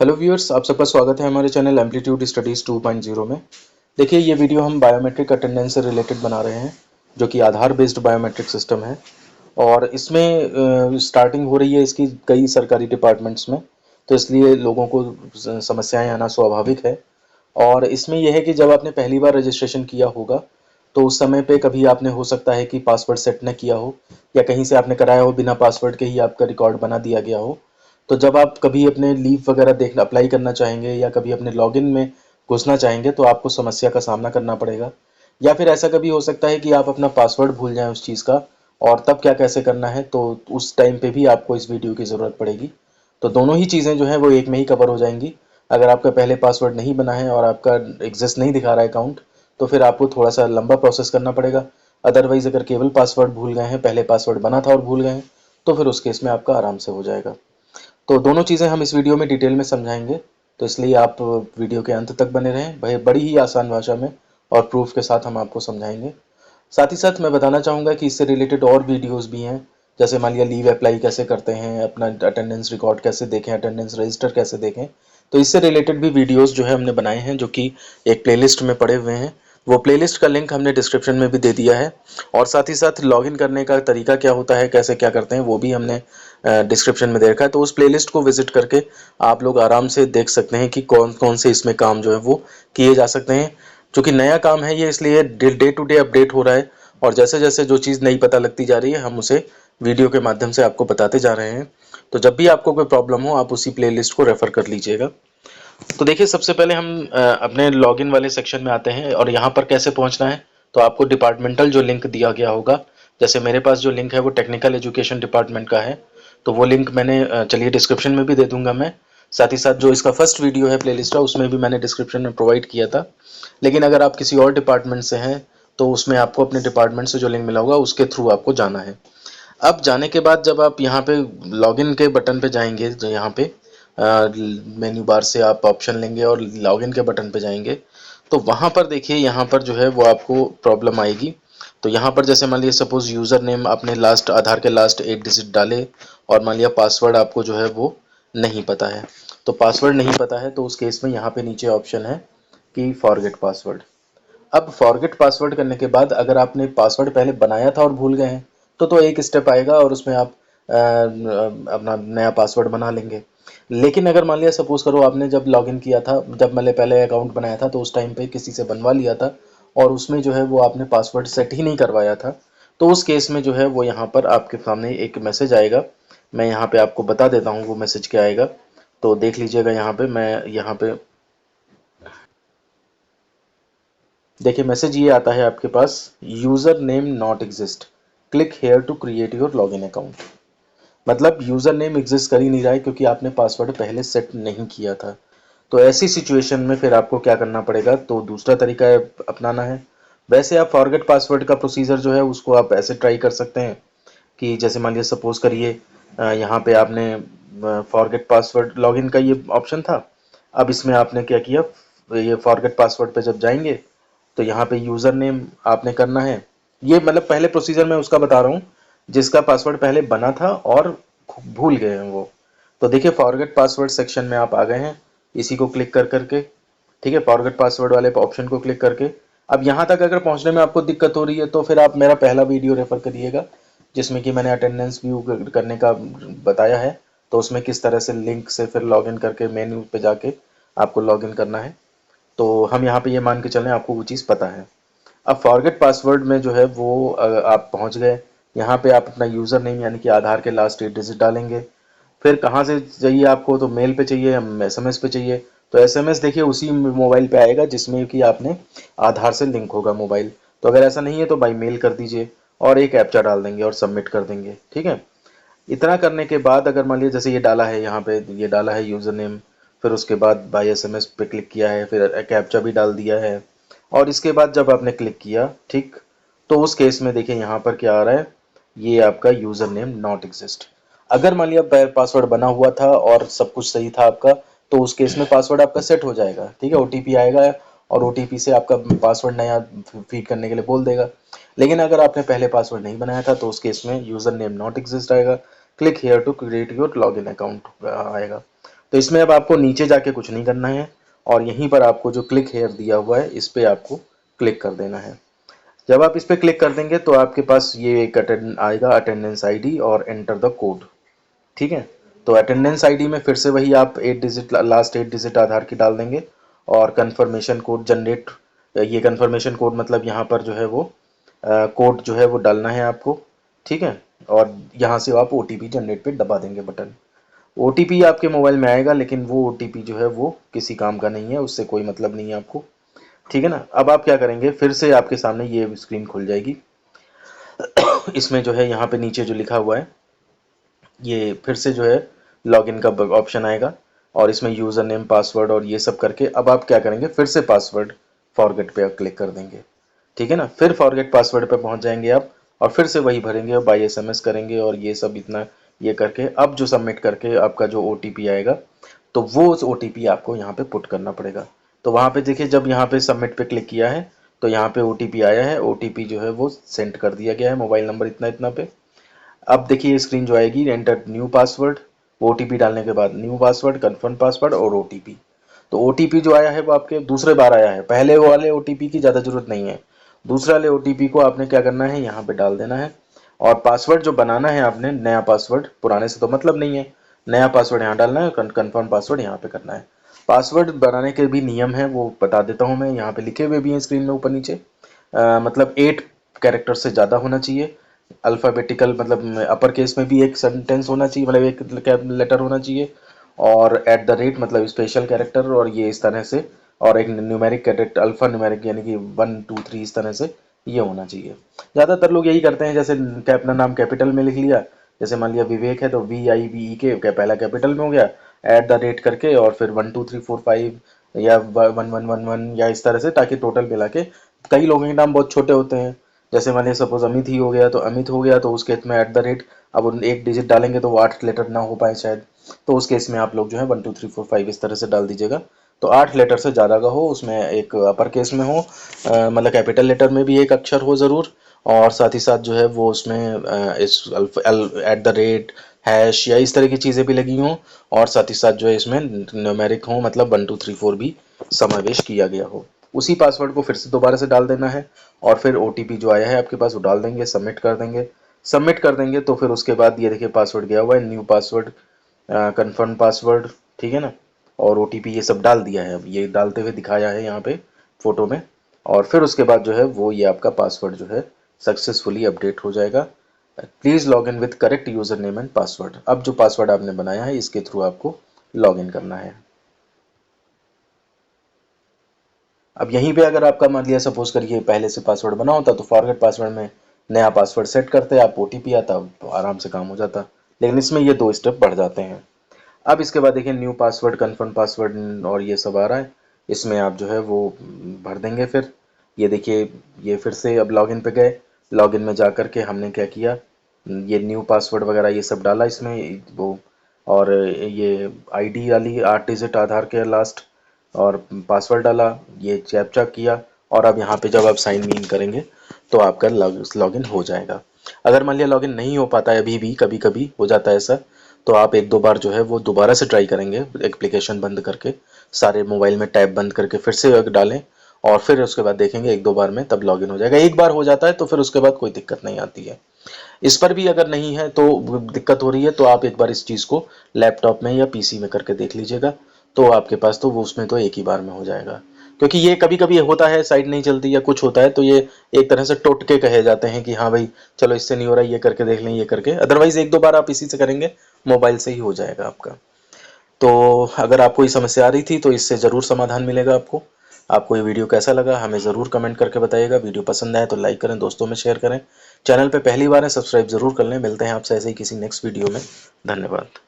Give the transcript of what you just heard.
Hello viewers, आप सबका स्वागत है हमारे चैनल एम्पलीट्यूड स्टडीज़ 2.0 में। देखिए, ये वीडियो हम बायोमेट्रिक अटेंडेंस से रिलेटेड बना रहे हैं, जो कि आधार बेस्ड बायोमेट्रिक सिस्टम है। और इसमें स्टार्टिंग हो रही है इसकी कई सरकारी डिपार्टमेंट्स में, तो इसलिए लोगों को समस्याएं आना स्वाभाविक है। और इसमें यह है कि जब आपने पहली बार रजिस्ट्रेशन किया होगा, तो उस समय पे कभी आपने हो सकता है कि पासवर्ड सेट न किया हो, या कहीं से आपने कराया हो बिना पासवर्ड के ही आपका रिकॉर्ड बना दिया गया हो। तो जब आप कभी अपने लीव वगैरह देखना अप्लाई करना चाहेंगे या कभी अपने लॉगिन में घुसना चाहेंगे, तो आपको समस्या का सामना करना पड़ेगा। या फिर ऐसा कभी हो सकता है कि आप अपना पासवर्ड भूल जाएं उस चीज़ का, और तब क्या कैसे करना है, तो उस टाइम पे भी आपको इस वीडियो की ज़रूरत पड़ेगी। तो दोनों ही चीज़ें जो है वो एक में ही कवर हो जाएंगी। अगर आपका पहले पासवर्ड नहीं बना है और आपका एग्जिस्ट नहीं दिखा रहा है अकाउंट, तो फिर आपको थोड़ा सा लंबा प्रोसेस करना पड़ेगा। अदरवाइज अगर केवल पासवर्ड भूल गए हैं, पहले पासवर्ड बना था और भूल गए हैं, तो फिर उस केस में आपका आराम से हो जाएगा। तो दोनों चीज़ें हम इस वीडियो में डिटेल में समझाएंगे, तो इसलिए आप वीडियो के अंत तक बने रहें। भाई, बड़ी ही आसान भाषा में और प्रूफ के साथ हम आपको समझाएंगे। साथ ही साथ मैं बताना चाहूँगा कि इससे रिलेटेड और वीडियोस भी हैं। जैसे मान लिया लीव अप्लाई कैसे करते हैं, अपना अटेंडेंस रिकॉर्ड कैसे देखें, अटेंडेंस रजिस्टर कैसे देखें, तो इससे रिलेटेड भी वीडियोस जो है हमने बनाए हैं, जो कि एक प्लेलिस्ट में पड़े हुए हैं। वो प्लेलिस्ट का लिंक हमने डिस्क्रिप्शन में भी दे दिया है। और साथ ही साथ लॉगिन करने का तरीका क्या होता है, कैसे क्या करते हैं, वो भी हमने डिस्क्रिप्शन में दे रखा है। तो उस प्लेलिस्ट को विजिट करके आप लोग आराम से देख सकते हैं कि कौन कौन से इसमें काम जो है वो किए जा सकते हैं। क्योंकि नया काम है ये, इसलिए डे टू डे अपडेट हो रहा है। और जैसे जैसे जो चीज़ नई पता लगती जा रही है, हम उसे वीडियो के माध्यम से आपको बताते जा रहे हैं। तो जब भी आपको कोई प्रॉब्लम हो, आप उसी प्लेलिस्ट को रेफर कर लीजिएगा। तो देखिए, सबसे पहले हम अपने लॉगिन वाले सेक्शन में आते हैं। और यहाँ पर कैसे पहुँचना है, तो आपको डिपार्टमेंटल जो लिंक दिया गया होगा, जैसे मेरे पास जो लिंक है वो टेक्निकल एजुकेशन डिपार्टमेंट का है, तो वो लिंक मैंने चलिए डिस्क्रिप्शन में भी दे दूंगा मैं। साथ ही साथ जो इसका फर्स्ट वीडियो है प्लेलिस्ट का, उसमें भी मैंने डिस्क्रिप्शन में प्रोवाइड किया था। लेकिन अगर आप किसी और डिपार्टमेंट से हैं, तो उसमें आपको अपने डिपार्टमेंट से जो लिंक मिला होगा उसके थ्रू आपको जाना है। अब जाने के बाद जब आप यहाँ पे लॉगिन के बटन पे जाएंगे, जो यहाँ पे मेन्यू बार से आप ऑप्शन लेंगे और लॉगिन के बटन पे जाएंगे, तो वहाँ पर देखिए, यहाँ पर जो है वो आपको प्रॉब्लम आएगी। तो यहाँ पर जैसे मान लिया सपोज यूज़र नेम आपने लास्ट आधार के लास्ट 8 डिजिट डाले, और मान लिया पासवर्ड आपको जो है वो नहीं पता है। तो पासवर्ड नहीं पता है, तो उस केस में यहाँ पे नीचे ऑप्शन है कि फॉरगेट पासवर्ड। अब फॉरगेट पासवर्ड करने के बाद अगर आपने पासवर्ड पहले बनाया था और भूल गए हैं, तो एक स्टेप आएगा और उसमें आप अपना नया पासवर्ड बना लेंगे। लेकिन अगर मान लिया सपोज करो आपने जब लॉगिन किया था, जब मैंने पहले अकाउंट बनाया था, तो उस टाइम पे किसी से बनवा लिया था और उसमें जो है वो आपने पासवर्ड सेट ही नहीं करवाया था, तो उस केस में जो है वो यहाँ पर आपके सामने एक मैसेज आएगा। मैं यहाँ पे आपको बता देता हूँ वो मैसेज क्या आएगा, तो देख लीजिएगा। यहाँ पे मैं यहाँ पे देखिए, मैसेज ये आता है आपके पास, user name not exist, click here to create your login account. मतलब यूज़र नेम एग्जिस्ट कर ही नहीं रहा है, क्योंकि आपने पासवर्ड पहले सेट नहीं किया था। तो ऐसी सिचुएशन में फिर आपको क्या करना पड़ेगा, तो दूसरा तरीका है अपनाना है। वैसे आप फॉरगेट पासवर्ड का प्रोसीजर जो है उसको आप ऐसे ट्राई कर सकते हैं कि जैसे मान लिया सपोज करिए, यहाँ पे आपने फॉरगेट पासवर्ड लॉगिन का ये ऑप्शन था। अब इसमें आपने क्या किया, ये फॉरगेट पासवर्ड पे जब जाएंगे, तो यहाँ पे यूज़र नेम आपने करना है। ये मतलब पहले प्रोसीजर मैं उसका बता रहा हूँ जिसका पासवर्ड पहले बना था और भूल गए हैं वो। तो देखिए, फॉरगेट पासवर्ड सेक्शन में आप आ गए हैं, इसी को क्लिक कर करके, ठीक है, फॉरगेट पासवर्ड वाले ऑप्शन को क्लिक करके। अब यहाँ तक अगर पहुँचने में आपको दिक्कत हो रही है, तो फिर आप मेरा पहला वीडियो रेफर करिएगा, जिसमें कि मैंने अटेंडेंस व्यू करने का बताया है। तो उसमें किस तरह से लिंक से फिर लॉगिन करके मेन्यू पे जाके आपको लॉगिन करना है। तो हम यहाँ पे ये मान के चलें आपको वो चीज़ पता है। अब फॉरगेट पासवर्ड में जो है वो आप पहुँच गए। यहाँ पे आप अपना यूज़र नेम यानी कि आधार के लास्ट 8 डिजिट डालेंगे। फिर कहाँ से चाहिए आपको, तो मेल पे चाहिए या एसएमएस पे चाहिए। तो एसएमएस देखिए उसी मोबाइल पे आएगा जिसमें कि आपने आधार से लिंक होगा मोबाइल। तो अगर ऐसा नहीं है तो बाई मेल कर दीजिए और एक कैप्चा डाल देंगे और सबमिट कर देंगे, ठीक है। इतना करने के बाद अगर मान लीजिए जैसे ये डाला है, यहाँ पे ये डाला है यूज़र नेम, फिर उसके बाद बाई एसएमएस पे क्लिक किया है, फिर कैप्चा भी डाल दिया है, और इसके बाद जब आपने क्लिक किया, ठीक, तो उस केस में देखिए यहाँ पर क्या आ रहा है, ये आपका यूज़र नेम नॉट एग्जिस्ट। अगर मान लिया पासवर्ड बना हुआ था और सब कुछ सही था आपका, तो उस केस में पासवर्ड आपका सेट हो जाएगा, ठीक है। ओटीपी आएगा और ओटीपी से आपका पासवर्ड नया फीड करने के लिए बोल देगा। लेकिन अगर आपने पहले पासवर्ड नहीं बनाया था, तो उस केस में यूज़र नेम नॉट एग्जिस्ट आएगा, click here to create your login account आएगा। तो इसमें अब आपको नीचे जाके कुछ नहीं करना है और यहीं पर आपको जो क्लिक हेयर दिया हुआ है इस पर आपको क्लिक कर देना है। जब आप इस पर क्लिक कर देंगे तो आपके पास ये एक आएगा अटेंडेंस आईडी और एंटर द कोड। ठीक है, तो अटेंडेंस आईडी में फिर से वही आप 8 डिजिट लास्ट 8 डिजिट आधार की डाल देंगे और कंफर्मेशन कोड जनरेट, ये कंफर्मेशन कोड मतलब यहाँ पर जो है वो कोड जो है वो डालना है आपको। ठीक है, और यहाँ से आप OTP जनरेट पे दबा देंगे बटन। OTP आपके मोबाइल में आएगा लेकिन वो OTP जो है वो किसी काम का नहीं है, उससे कोई मतलब नहीं है आपको। ठीक है ना, अब आप क्या करेंगे, फिर से आपके सामने ये स्क्रीन खुल जाएगी। इसमें जो है यहाँ पे नीचे जो लिखा हुआ है ये फिर से जो है लॉगिन का ऑप्शन आएगा और इसमें यूज़र नेम पासवर्ड और ये सब करके अब आप क्या करेंगे, फिर से पासवर्ड फॉरगेट पे क्लिक कर देंगे। ठीक है ना, फिर फॉरगेट पासवर्ड पे पहुंच जाएंगे आप और फिर से वही भरेंगे और बाय SMS करेंगे और ये सब इतना ये करके अब जो सबमिट करके आपका जो OTP आएगा तो वो उस OTP आपको यहाँ पे पुट करना पड़ेगा। तो वहाँ पे देखिए जब यहाँ पे सबमिट पे क्लिक किया है तो यहाँ पे OTP आया है, OTP जो है वो सेंड कर दिया गया है मोबाइल नंबर इतना इतना पे। अब देखिए स्क्रीन जो आएगी, एंटर न्यू पासवर्ड, OTP डालने के बाद न्यू पासवर्ड, कंफर्म पासवर्ड और OTP। तो OTP जो आया है वो आपके दूसरे बार आया है, पहले वाले OTP की ज़्यादा जरूरत नहीं है। दूसरे वाले OTP को आपने क्या करना है, यहाँ पे डाल देना है और पासवर्ड जो बनाना है आपने नया पासवर्ड, पुराने से तो मतलब नहीं है, नया पासवर्ड यहाँ डालना है, कंफर्म पासवर्ड यहाँ पे करना है। पासवर्ड बनाने के भी नियम है वो बता देता हूँ मैं, यहाँ पे लिखे हुए भी हैं स्क्रीन में ऊपर नीचे। मतलब 8 कैरेक्टर से ज़्यादा होना चाहिए, अल्फ़ाबेटिकल मतलब अपर केस में भी एक सेंटेंस होना चाहिए, मतलब एक लेटर होना चाहिए और एट द रेट मतलब स्पेशल कैरेक्टर और ये इस तरह से, और एक न्यूमेरिक कैरेक्टर अल्फ़ा न्यूमेरिक यानी कि 1 2 3 इस तरह से ये होना चाहिए। ज़्यादातर लोग यही करते हैं, जैसे अपना नाम कैपिटल में लिख लिया, जैसे मान लिया विवेक है तो VIVEK पहला कैपिटल में हो गया, एट द रेट करके और फिर 1 2 3 4 5 या 1111 या इस तरह से, ताकि टोटल मिला के, कई लोगों के नाम बहुत छोटे होते हैं, जैसे मान लिया सपोज अमित ही हो गया तो अमित हो गया तो उस केस में एट द रेट, अब उन एक डिजिट डालेंगे तो वो 8 लेटर ना हो पाए शायद, तो उस केस में आप लोग जो है 1 2 3 4 5 इस तरह से डाल दीजिएगा। तो 8 लेटर से ज़्यादा का हो, उसमें एक अपर केस में हो, मतलब कैपिटल लेटर में भी एक अक्षर हो ज़रूर, और साथ ही साथ जो है वो उसमें इस एट द रेट हैश या इस तरह की चीज़ें भी लगी हों, और साथ ही साथ जो है इसमें न्यूमेरिक हो, मतलब 1 2 3 4 भी समावेश किया गया हो। उसी पासवर्ड को फिर से दोबारा से डाल देना है और फिर OTP जो आया है आपके पास वो डाल देंगे, सबमिट कर देंगे। सबमिट कर देंगे तो फिर उसके बाद ये देखिए पासवर्ड गया हुआ है, न्यू पासवर्ड, कंफर्म पासवर्ड, ठीक है ना, और OTP ये सब डाल दिया है, अब ये डालते हुए दिखाया है यहाँ पे फोटो में, और फिर उसके बाद जो है वो ये आपका पासवर्ड जो है सक्सेसफुली अपडेट हो जाएगा। Please log in with correct user name and password. अब जो पासवर्ड आपने बनाया है इसके थ्रू आपको लॉग इन करना है। अब यहीं पे अगर आपका मान लिया सपोज करिए पहले से पासवर्ड बना होता तो फॉरगेट पासवर्ड में नया पासवर्ड सेट करते, आप OTP आता तो आराम से काम हो जाता, लेकिन इसमें ये 2 स्टेप बढ़ जाते हैं। अब इसके बाद देखिए न्यू पासवर्ड, कन्फर्म पासवर्ड और ये सब आ रहा है, इसमें आप जो है वो भर देंगे। फिर ये देखिए ये फिर से अब लॉगिन पे गए, लॉगिन में जा कर के हमने क्या किया, ये न्यू पासवर्ड वगैरह ये सब डाला इसमें वो, और ये ID वाली 8 डिजिट आधार के लास्ट, और पासवर्ड डाला, ये कैप्चा किया, और अब यहाँ पे जब आप साइन इन करेंगे तो आपका लॉगिन हो जाएगा। अगर मान लिया लॉगिन नहीं हो पाता है, अभी भी कभी कभी हो जाता है ऐसा, तो आप 1 2 बार जो है वो दोबारा से ट्राई करेंगे, एप्लीकेशन बंद करके, सारे मोबाइल में टैब बंद करके फिर से डालें और फिर उसके बाद देखेंगे 1 2 बार में तब लॉगिन हो जाएगा। एक बार हो जाता है तो फिर उसके बाद कोई दिक्कत नहीं आती है। इस पर भी अगर नहीं है तो दिक्कत हो रही है तो आप एक बार इस चीज़ को लैपटॉप में या PC में करके देख लीजिएगा, तो आपके पास तो वो उसमें तो एक ही बार में हो जाएगा। क्योंकि ये कभी कभी होता है साइट नहीं चलती या कुछ होता है तो ये एक तरह से टोटके कहे जाते हैं कि हाँ भाई चलो इससे नहीं हो रहा, ये करके देख लें, ये करके, अदरवाइज 1 2 बार आप इसी से करेंगे मोबाइल से ही हो जाएगा आपका। तो अगर आपको ये समस्या आ रही थी तो इससे ज़रूर समाधान मिलेगा आपको। आपको ये वीडियो कैसा लगा हमें ज़रूर कमेंट करके बताइएगा। वीडियो पसंद आए तो लाइक करें, दोस्तों में शेयर करें। चैनल पे पहली बार है सब्सक्राइब ज़रूर कर लें। मिलते हैं आपसे ऐसे ही किसी नेक्स्ट वीडियो में। धन्यवाद।